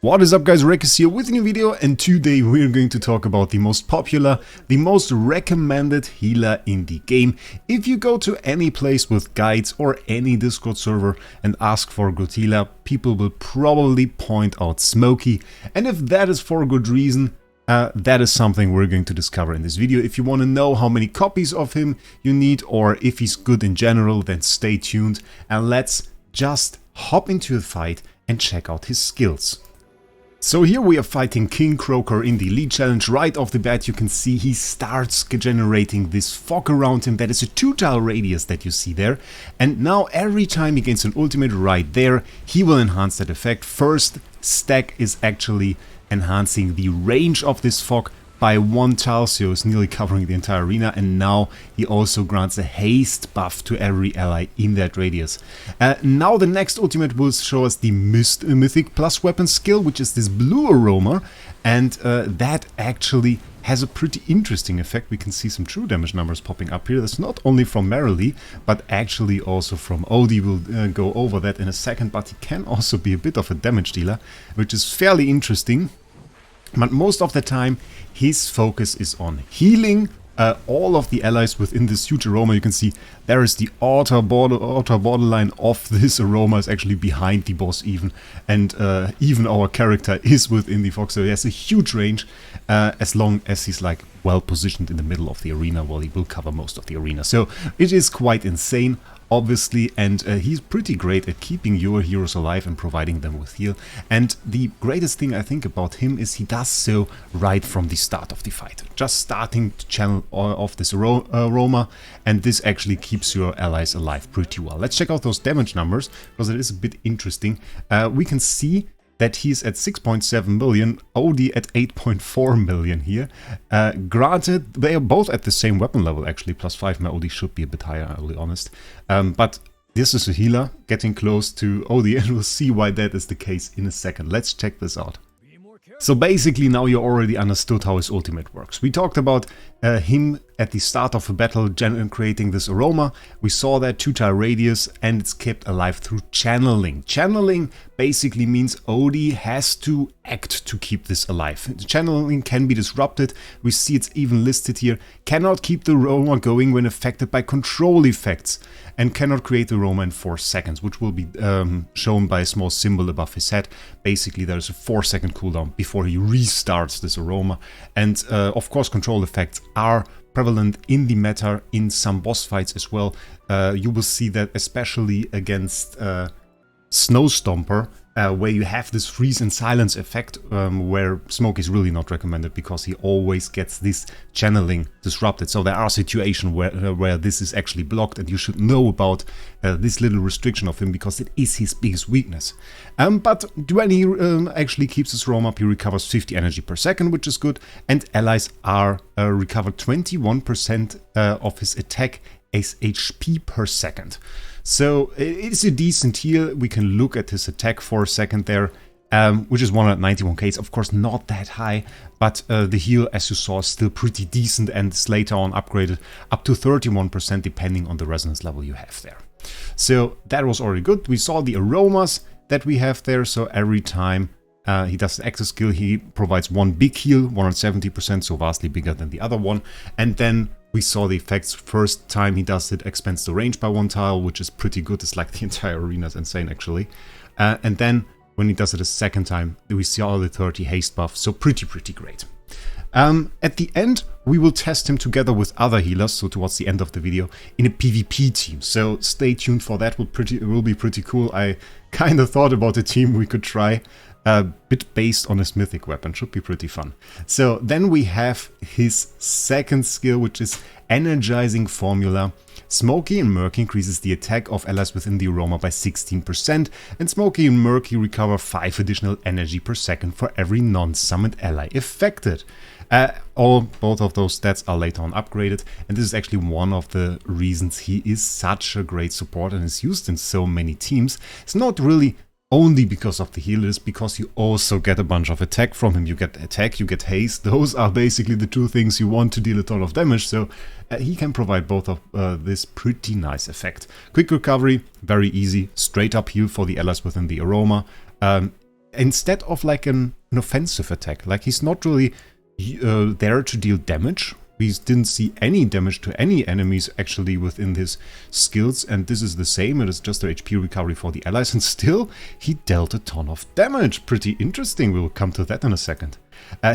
What is up guys, Wraec is here with a new video, and today we're going to talk about the most popular, the most recommended healer in the game. If you go to any place with guides or any Discord server and ask for a good healer, people will probably point out Smokey, and if that is for a good reason, that is something we're going to discover in this video. If you want to know how many copies of him you need or if he's good in general, then stay tuned and let's just hop into a fight and check out his skills. So here we are fighting King Croaker in the Elite Challenge. Right off the bat you can see he starts generating this fog around him that is a 2-tile radius that you see there. And now every time he gains an ultimate right there, he will enhance that effect. First stack is actually enhancing the range of this fog by 1 tile, so it's nearly covering the entire arena, and now he also grants a haste buff to every ally in that radius. Now the next ultimate will show us the Mythic plus weapon skill, which is this blue aroma, and that actually has a pretty interesting effect. We can see some true damage numbers popping up here. That's not only from Merrily, but actually also from Odie. We'll go over that in a second, but he can also be a bit of a damage dealer, which is fairly interesting. But most of the time, his focus is on healing all of the allies within this huge aroma. You can see there is the outer borderline of this aroma is actually behind the boss even. And even our character is within the fog, so he has a huge range as long as he's like well positioned in the middle of the arena. Well, he will cover most of the arena. So it is quite insane, obviously, and he's pretty great at keeping your heroes alive and providing them with heal. And the greatest thing I think about him is he does so right from the start of the fight. Just starting to channel off this aroma, and this actually keeps your allies alive pretty well. Let's check out those damage numbers, because it is a bit interesting. We can see that he's at 6.7 million, Odie at 8.4 million here. Granted, they are both at the same weapon level actually, +5. My Odie should be a bit higher, I'll be honest. But this is a healer getting close to Odie, and we'll see why that is the case in a second. Let's check this out. So basically now you already understood how his ultimate works. We talked about him at the start of a battle creating this aroma. We saw that 2-tile radius, and it's kept alive through channeling. Channeling basically means Odie has to act to keep this alive. Channeling can be disrupted. We see it's even listed here. Cannot keep the aroma going when affected by control effects, and cannot create the aroma in 4 seconds, which will be shown by a small symbol above his head. Basically there's a 4-second cooldown before he restarts this aroma. And of course control effects are prevalent in the meta in some boss fights as well. You will see that especially against Snow Stomper, where you have this freeze and silence effect, where Smoke is really not recommended because he always gets this channeling disrupted. So there are situations where this is actually blocked, and you should know about this little restriction of him because it is his biggest weakness. But when he actually keeps his roam up, he recovers 50 energy per second, which is good, and allies are recovered 21% of his attack as HP per second. So it's a decent heal. We can look at his attack for a second there, which is 191k. It's of course not that high, but the heal, as you saw, is still pretty decent, and is later on upgraded up to 31% depending on the resonance level you have there. So that was already good. We saw the aromas that we have there, so every time he does the active skill, he provides one big heal, 170%, so vastly bigger than the other one. And then we saw the effects. First time he does it, expands the range by 1 tile, which is pretty good. It's like the entire arena is insane actually. And then when he does it a second time, we see all the 30 haste buff, so pretty great. At the end, we will test him together with other healers, so towards the end of the video, in a PvP team. So stay tuned for that, it will be pretty cool. I kind of thought about a team we could try, a bit based on his mythic weapon. Should be pretty fun. So then we have his second skill, which is Energizing Formula. Smokey and Murky increases the attack of allies within the aroma by 16%, and Smokey and Murky recover 5 additional energy per second for every non-summoned ally affected. Both of those stats are later on upgraded, and this is actually one of the reasons he is such a great support and is used in so many teams. It's not really only because of the healers, because you also get a bunch of attack from him. You get attack, you get haste. Those are basically the 2 things you want to deal a ton of damage, so he can provide both of this pretty nice effect. Quick recovery, very easy, straight up heal for the allies within the aroma. instead of like an offensive attack. Like he's not really there to deal damage. We didn't see any damage to any enemies actually within his skills, and this is the same. It is just a HP recovery for the allies, and still he dealt a ton of damage. Pretty interesting. We'll come to that in a second.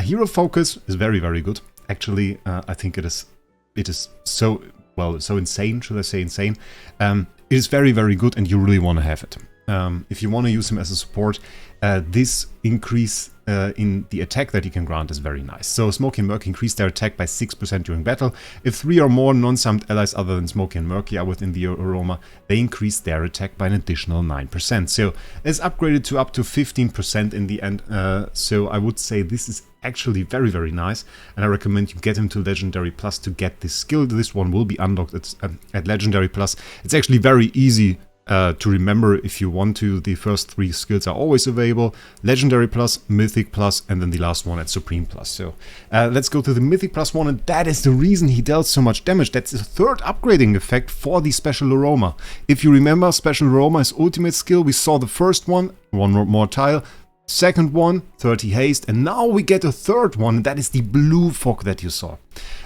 Hero focus is very, very good. Actually, I think it is so, well, so insane, should I say insane. It is very, very good, and you really want to have it. If you want to use him as a support, this increase in the attack that he can grant is very nice. So Smokey and Murky increase their attack by 6% during battle. If 3 or more non-summoned allies other than Smokey and Murky are within the aroma, they increase their attack by an additional 9%. So it's upgraded to up to 15% in the end. So I would say this is actually very, very nice, and I recommend you get him to Legendary Plus to get this skill. This one will be unlocked at Legendary Plus. It's actually very easy to remember if you want to. The first 3 skills are always available: Legendary Plus, Mythic Plus, and then the last one at Supreme Plus. So let's go to the Mythic Plus one, and that is the reason he dealt so much damage. That's the 3rd upgrading effect for the Special Aroma. If you remember, Special Aroma is ultimate skill. We saw the first one more tile, second one 30 haste, and now we get a 3rd one, and that is the blue fog that you saw.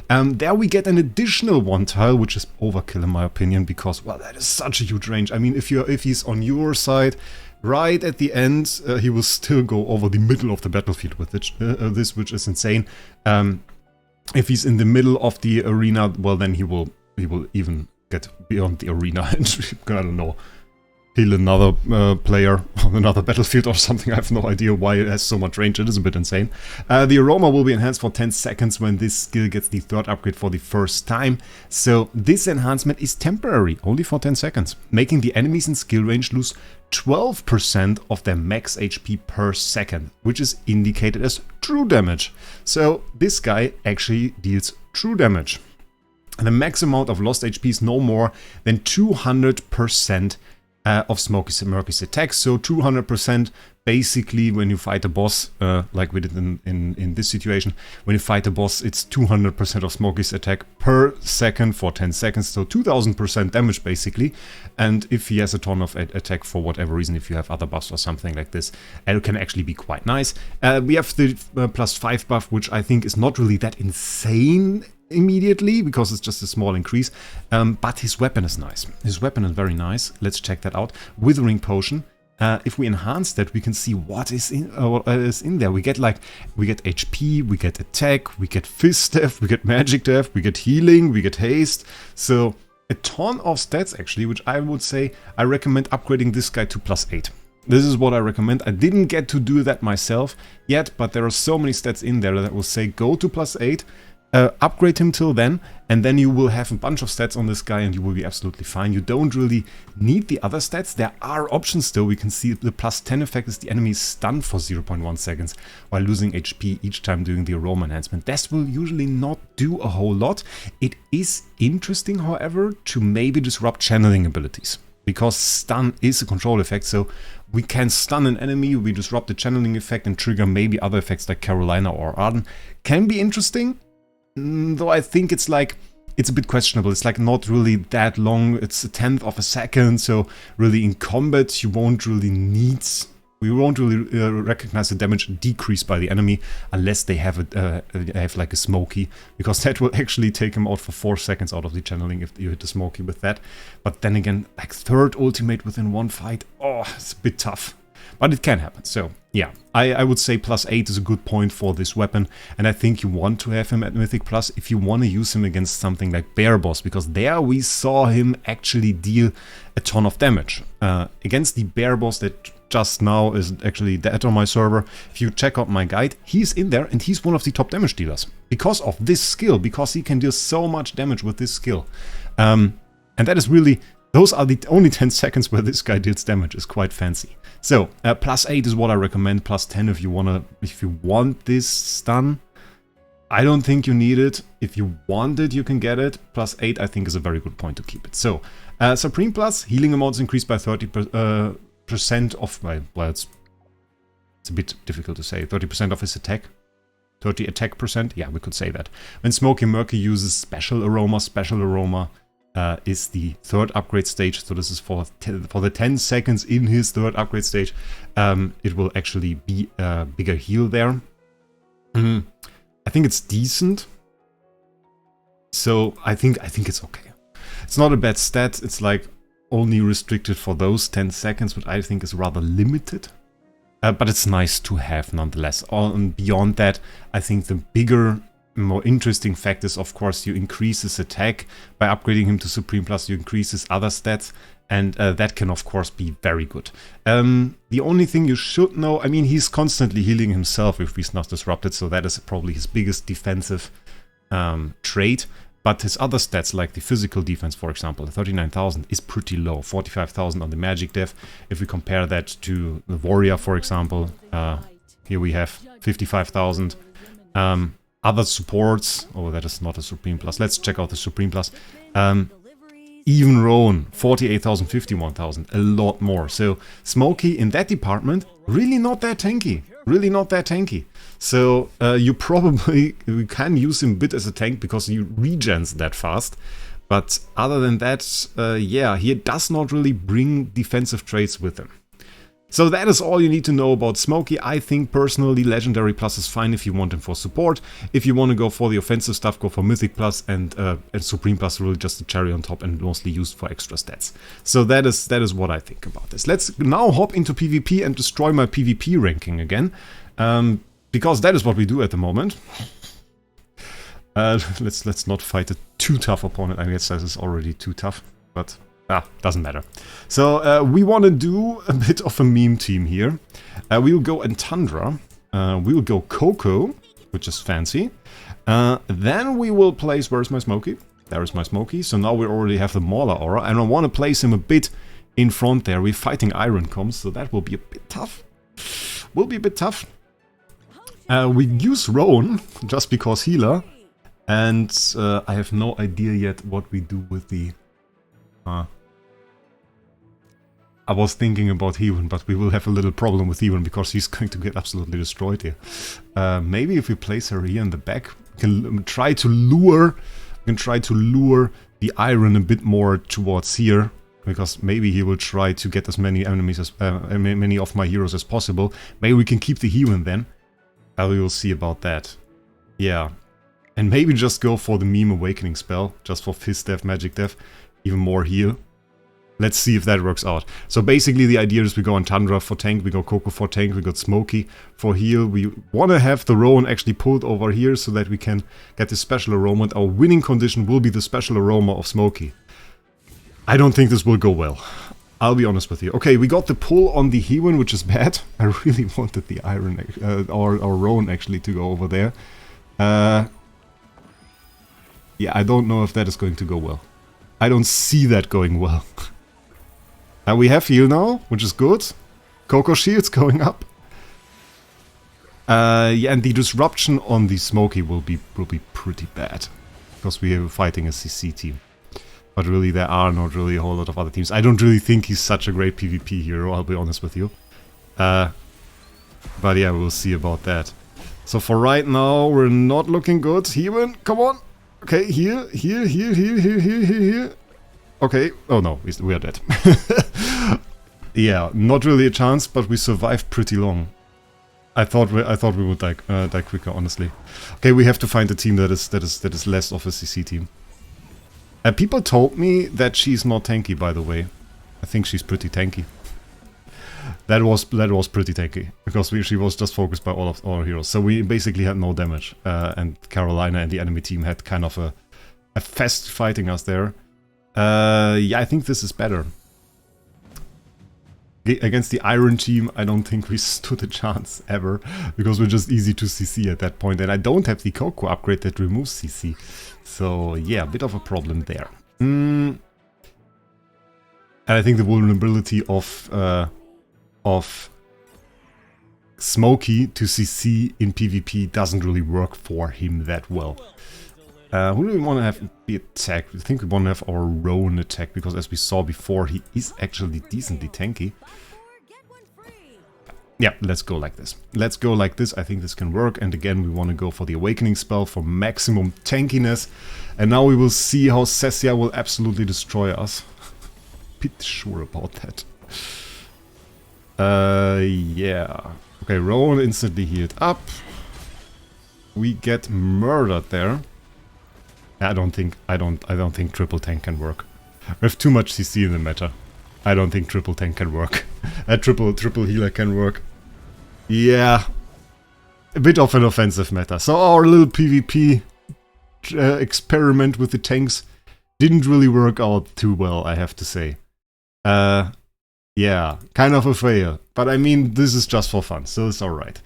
There we get an additional 1 tile, which is overkill in my opinion, because, well, that is such a huge range. I mean, if he's on your side, right at the end, he will still go over the middle of the battlefield with this, which is insane. If he's in the middle of the arena, well, then he will even get beyond the arena and, I don't know, heal another player on another battlefield or something. I have no idea why it has so much range. It is a bit insane. The aroma will be enhanced for 10 seconds when this skill gets the 3rd upgrade for the first time. So this enhancement is temporary, only for 10 seconds, making the enemies in skill range lose 12% of their max HP per second, which is indicated as true damage. So this guy actually deals true damage. And the max amount of lost HP is no more than 200% of Smokey's and Murky's attacks. So 200% basically when you fight a boss, like we did in this situation, when you fight a boss, it's 200% of Smokey's attack per second for 10 seconds, so 2000% damage basically. And if he has a ton of attack for whatever reason, if you have other buffs or something like this, it can actually be quite nice. We have the +5 buff, which I think is not really that insane immediately, because it's just a small increase, but his weapon is nice. His weapon is very nice. Let's check that out. Withering Potion. If we enhance that, we can see what is in there. We get HP, we get attack, we get fist def, we get magic def, we get healing, we get haste. So a ton of stats actually, which I would say I recommend upgrading this guy to +8. This is what I recommend. I didn't get to do that myself yet, but there are so many stats in there that will say go to +8. Upgrade him till then, and then you will have a bunch of stats on this guy and you will be absolutely fine. You don't really need the other stats. There are options still. We can see the +10 effect is the enemy is stunned for 0.1 seconds while losing HP each time doing the aroma enhancement. This will usually not do a whole lot. It is interesting, however, to maybe disrupt channeling abilities, because stun is a control effect, so we can stun an enemy, we disrupt the channeling effect and trigger maybe other effects like Carolina or Arden. Can be interesting. Though I think it's a bit questionable. It's like not really that long. It's 1/10 of a second, so really in combat we won't really recognize the damage decrease by the enemy unless they have like a Smokey, because that will actually take him out for 4 seconds out of the channeling if you hit the Smokey with that. But then again, like 3rd ultimate within one fight, oh, it's a bit tough. But it can happen. So yeah, I would say +8 is a good point for this weapon, and I think you want to have him at Mythic Plus if you want to use him against something like Bear Boss, because there we saw him actually deal a ton of damage. Against the Bear Boss that just now is actually dead on my server, if you check out my guide, he's in there and he's one of the top damage dealers because of this skill, because he can deal so much damage with this skill. And that is really... Those are the only 10 seconds where this guy deals damage. Is quite fancy. So +8 is what I recommend. +10 if you want this stun. I don't think you need it. If you want it, you can get it. +8 I think is a very good point to keep it. So Supreme Plus, healing amounts increased by 30% of, well, it's a bit difficult to say. 30% of his attack. 30 attack percent. Yeah, we could say that. When Smokey Murky uses Special Aroma. is the third upgrade stage. So this is for the 10 seconds in his third upgrade stage. It will actually be a bigger heal there. I think it's decent. So I think it's okay. It's not a bad stat. It's like only restricted for those 10 seconds, which I think is rather limited. But it's nice to have nonetheless. And beyond that, I think the bigger, more interesting fact is, of course, you increase his attack. By upgrading him to Supreme Plus, you increase his other stats. And that can, of course, be very good. The only thing you should know, I mean, he's constantly healing himself if he's not disrupted. So that is probably his biggest defensive trait. But his other stats, like the physical defense, for example, 39,000 is pretty low. 45,000 on the magic def. If we compare that to the warrior, for example, here we have 55,000. Other supports, oh, that is not a Supreme Plus. Let's check out the Supreme Plus. Even Roan, 48,000, 51,000, a lot more. So Smokey in that department, really not that tanky. Really not that tanky. So you can use him a bit as a tank because he regens that fast. But other than that, yeah, he does not really bring defensive traits with him. So that is all you need to know about Smokey. I think personally Legendary Plus is fine if you want him for support. If you want to go for the offensive stuff, go for Mythic Plus, and Supreme Plus really just a cherry on top and mostly used for extra stats. So that is what I think about this. Let's now hop into PvP and destroy my PvP ranking again. Because that is what we do at the moment. Let's not fight a too tough opponent. I guess that is already too tough, but doesn't matter. So we want to do a bit of a meme team here. We'll go Tundra. We'll go Coco, which is fancy. Then we will place, where's my Smokey? There is my Smokey. So now we already have the Mauler aura, and I want to place him a bit in front there. We're fighting Iron Combs, so that will be a bit tough. Will be a bit tough. We use Roan, just because healer. And I have no idea yet what we do with the... I was thinking about Hewen, but we will have a little problem with Hewen because he's going to get absolutely destroyed here. Maybe if we place her here in the back, we can try to lure the Iron a bit more towards here, because maybe he will try to get as many enemies as many of my heroes as possible. Maybe we can keep the Hewen then. We will see about that. Yeah, and maybe just go for the Meme Awakening spell, just for Fizz Def, Magic Def, even more heal. Let's see if that works out. So basically the idea is we go on Tundra for tank, we go Coco for tank, we got Smokey for heal. We want to have the Rowan actually pulled over here so that we can get the special aroma. Our winning condition will be the special aroma of Smokey. I don't think this will go well. I'll be honest with you. Okay, we got the pull on the Hewen, which is bad. I really wanted the Iron, or Rowan actually to go over there. Yeah, I don't know if that is going to go well. I don't see that going well. We have heal now, which is good. Coco shields going up. Yeah, and the disruption on the Smokey will be pretty bad, because we are fighting a CC team. But really, there are not really a whole lot of other teams. I don't really think he's such a great PvP hero, I'll be honest with you. But yeah, we'll see about that. So for right now, we're not looking good. Hewen, come on! Okay, here. Okay, oh no, we are dead. Yeah, not really a chance, but we survived pretty long. I thought we would die quicker, honestly. Okay, we have to find a team that is less of a CC team. People told me that she's not tanky, by the way. I think she's pretty tanky. That was pretty tanky, because she was just focused by all of our heroes. So we basically had no damage, and Carolina and the enemy team had kind of a fest fighting us there. Yeah, I think this is better. Against the Iron team, I don't think we stood a chance ever, because we're just easy to CC at that point, and I don't have the Coco upgrade that removes CC. So yeah, a bit of a problem there. And I think the vulnerability of Smokey to CC in PvP doesn't really work for him that well. Who do we want to have be attacked? I think we want to have our Rowan attack, because as we saw before, he is actually decently tanky. Yeah, let's go like this. Let's go like this. I think this can work. And again, we want to go for the Awakening spell for maximum tankiness. And now we will see how Cessia will absolutely destroy us. Bit sure about that. Yeah. Okay, Rowan instantly healed up. We get murdered there. I don't think triple tank can work. We have too much CC in the meta. I don't think triple tank can work. Triple healer can work. Yeah. A bit of an offensive meta. So our little PvP experiment with the tanks didn't really work out too well, I have to say. Yeah, kind of a fail. But I mean, this is just for fun, so it's alright.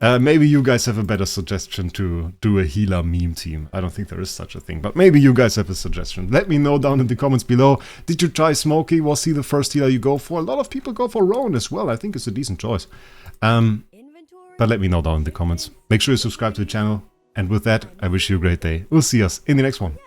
Maybe you guys have a better suggestion to do a healer meme team. I don't think there is such a thing, but maybe you guys have a suggestion. Let me know down in the comments below. Did you try Smokey? Was he the first healer you go for? A lot of people go for Rowan as well. I think it's a decent choice. But let me know down in the comments. Make sure you subscribe to the channel. And with that, I wish you a great day. We'll see us in the next one.